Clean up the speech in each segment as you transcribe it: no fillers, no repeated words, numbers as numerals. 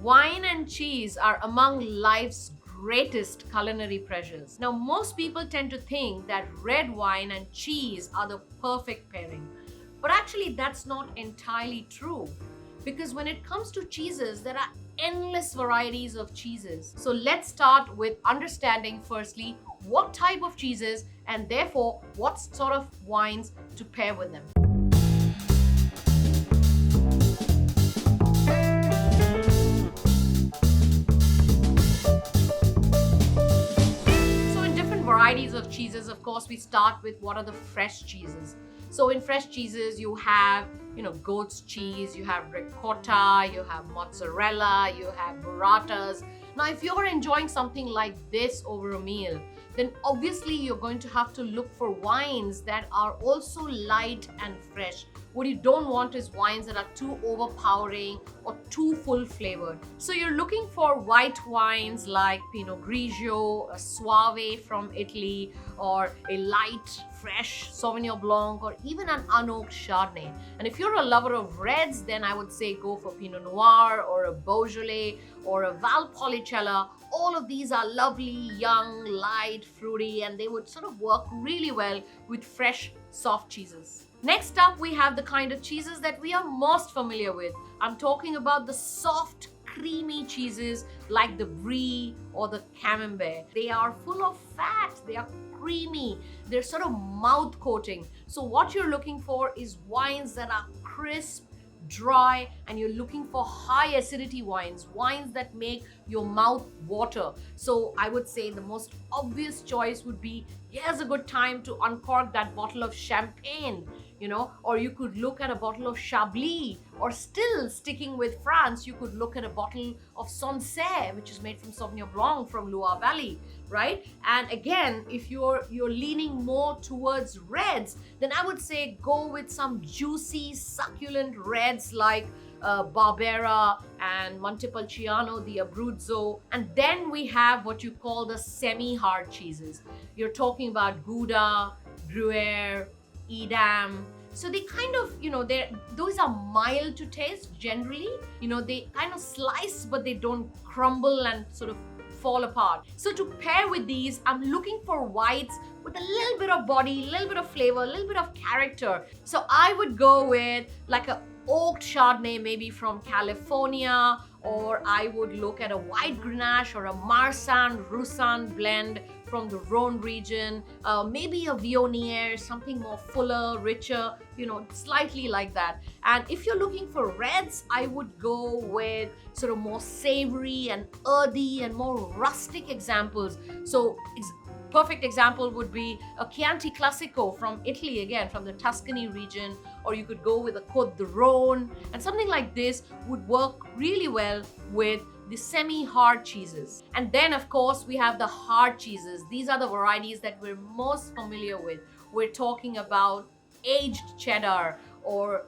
Wine and cheese are among life's greatest culinary pleasures. Now, most people tend to think that red wine and cheese are the perfect pairing. But actually, that's not entirely true. Because when it comes to cheeses, there are endless varieties of cheeses. So let's start with understanding firstly what type of cheeses and therefore what sort of wines to pair with them. Varieties of cheeses, of course, we start with what are the fresh cheeses. So in fresh cheeses, you have, goat's cheese, you have ricotta, you have mozzarella, you have burratas. Now, if you're enjoying something like this over a meal, then obviously you're going to have to look for wines that are also light and fresh. What you don't want is wines that are too overpowering or too full flavored. So you're looking for white wines like Pinot Grigio, a Soave from Italy, or a light, fresh Sauvignon Blanc, or even an unoaked Chardonnay. And if you're a lover of reds, then I would say go for Pinot Noir or a Beaujolais or a Valpolicella. All of these are lovely, young, light, fruity, and they would sort of work really well with fresh, soft cheeses. Next up, we have the kind of cheeses that we are most familiar with. I'm talking about the soft, creamy cheeses like the Brie or the Camembert. They are full of fat, they are creamy, they're sort of mouth coating. So what you're looking for is wines that are crisp, dry, and you're looking for high acidity wines that make your mouth water. So I would say the most obvious choice would be, here's a good time to uncork that bottle of champagne, or you could look at a bottle of Chablis, or still sticking with France, you could look at a bottle of Sancerre, which is made from Sauvignon Blanc from Loire Valley, right? And again, if you're leaning more towards reds, then I would say go with some juicy, succulent reds like Barbera and Montepulciano, the Abruzzo. And then we have what you call the semi-hard cheeses. You're talking about Gouda, Gruyere, Edam. So they kind of, those are mild to taste generally. They kind of slice, but they don't crumble and sort of fall apart. So to pair with these, I'm looking for whites with a little bit of body, a little bit of flavor, a little bit of character. So I would go with like a oaked Chardonnay, maybe from California, or I would look at a white Grenache or a Marsanne Roussanne blend from the Rhone region, maybe a Viognier, something more fuller, richer, slightly like that. And if you're looking for reds, I would go with sort of more savory and earthy and more rustic examples. So perfect example would be a Chianti Classico from Italy, again from the Tuscany region, or you could go with a Côte de Rhône, and something like this would work really well with the semi-hard cheeses. And then of course we have the hard cheeses. These are the varieties that we're most familiar with. We're talking about aged cheddar or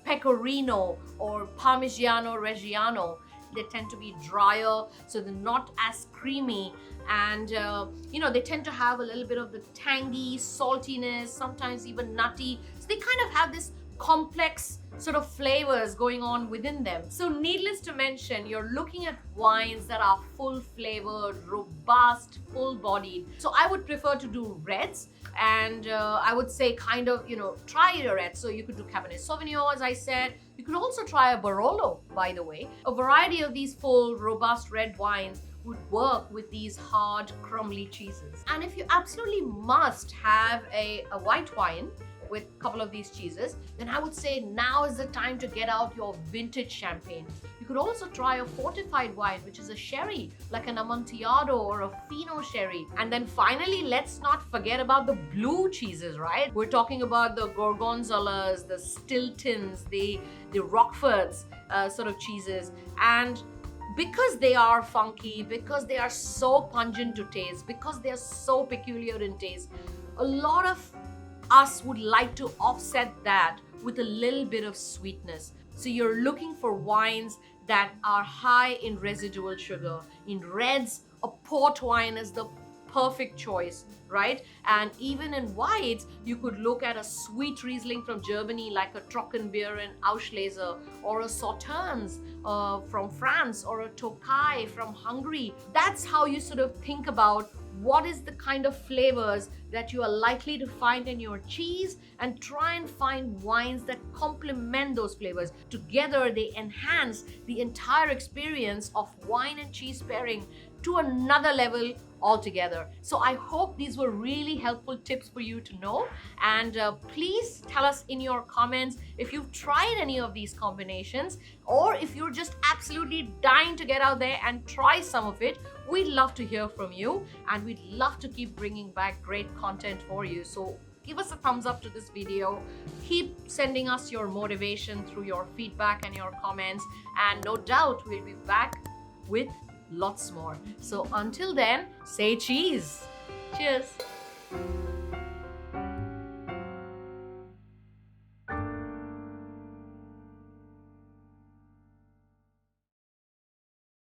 pecorino or Parmigiano Reggiano. They tend to be drier, so they're not as creamy, and they tend to have a little bit of the tangy saltiness, sometimes even nutty. So they kind of have this complex sort of flavors going on within them. So needless to mention, you're looking at wines that are full flavored, robust, full bodied. So I would prefer to do reds, and I would say kind of, try your reds. So you could do Cabernet Sauvignon, as I said. You could also try a Barolo, by the way. A variety of these full, robust red wines would work with these hard, crumbly cheeses. And if you absolutely must have a white wine with a couple of these cheeses, then I would say now is the time to get out your vintage champagne. You could also try a fortified wine, which is a sherry, like an Amontillado or a Fino sherry. And then finally, let's not forget about the blue cheeses, right? We're talking about the Gorgonzolas, the Stiltons, the Roqueforts sort of cheeses. And because they are funky, because they are so pungent to taste, because they are so peculiar in taste, a lot of us would like to offset that with a little bit of sweetness. So you're looking for wines that are high in residual sugar. In reds, a port wine is the perfect choice, right? And even in whites, you could look at a sweet Riesling from Germany like a Trockenbeer in Auslese, or a Sauternes from France, or a Tokai from Hungary. That's how you sort of think about what is the kind of flavors that you are likely to find in your cheese, and try and find wines that complement those flavors. Together, they enhance the entire experience of wine and cheese pairing to another level altogether. So I hope these were really helpful tips for you to know. And please tell us in your comments if you've tried any of these combinations, or if you're just absolutely dying to get out there and try some of it. We'd love to hear from you, and we'd love to keep bringing back great content for you. So give us a thumbs up to this video. Keep sending us your motivation through your feedback and your comments, and no doubt we'll be back with lots more. So until then, say cheese. Cheers.